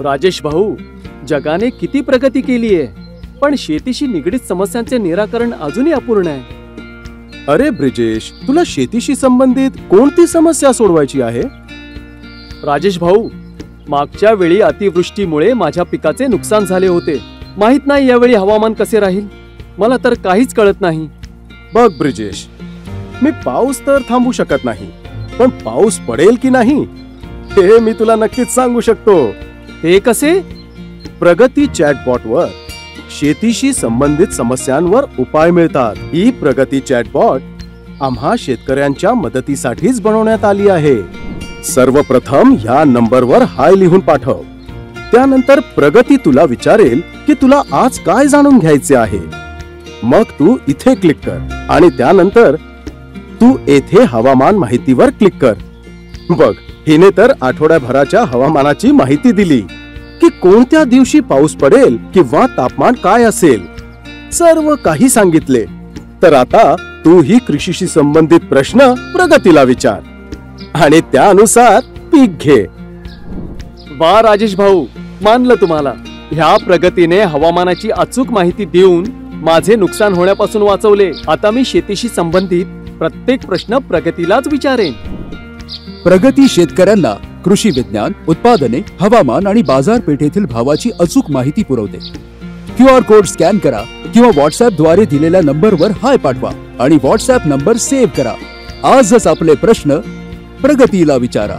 राजेश भाऊ, जगाने किती प्रगती केली आहे, पण शेतीशी निगडीत समस्यांचे निराकरण अजूनही अपूर्ण आहे. अरे ब्रिजेश, तुला शेतीशी संबंधित कोणती समस्या सोडवायची आहे? राजेश भाऊ, मागच्या वेळी अतिवृष्टीमुळे माझ्या पिकाचे नुकसान झाले होते. माहित नाही यावेळी हवामान कसे राहील. मला तर काहीच कळत नाही. बघ ब्रिजेश, मी पाऊस तर थांबू शकत नाही, पण पाऊस पडेल की नाही हे मी तुला नक्कीच सांगू शकतो. ते कसे? प्रगती चॅटबॉटवर शेतीशी संबंधित समस्यांवर उपाय मिळतात. ही प्रगती चॅटबॉट आम्हा शेतकऱ्यांच्या मदतीसाठीच बनवण्यात आली आहे. सर्वप्रथम ह्या नंबरवर हाय लिहून पाठव. त्यानंतर प्रगती तुला विचारेल की तुला आज काय जाणून घ्यायचे आहे. मग तू इथे क्लिक कर आणि त्यानंतर तू येथे हवामान माहितीवर क्लिक कर. बघ, हिने तर आठवड्याभराच्या हवामानाची माहिती दिली की कोणत्या दिवशी पाऊस पडेल किंवा तापमान काय असेल. सर्व काही सांगितले. तर आता तू ही कृषीशी संबंधित प्रश्न प्रगतीला विचार आणि त्यानुसार पीक घे. वा राजेश भाऊ, मानलं तुम्हाला. ह्या प्रगतीने हवामानाची अचूक माहिती देऊन माझे नुकसान होण्यापासून वाचवले. आता मी शेतीशी संबंधित प्रत्येक प्रश्न प्रगतीलाच विचारेन. प्रगती शेतकऱ्यांना कृषी विज्ञान, उत्पादने, हवामान आणि बाजारपेठेतील भावाची अचूक माहिती पुरवते. QR कोड स्कॅन करा किंवा व्हॉट्सअप द्वारे दिलेल्या नंबरवर हाय पाठवा आणि व्हॉट्सअप नंबर सेव्ह करा. आजच आपले प्रश्न प्रगतीला विचारा.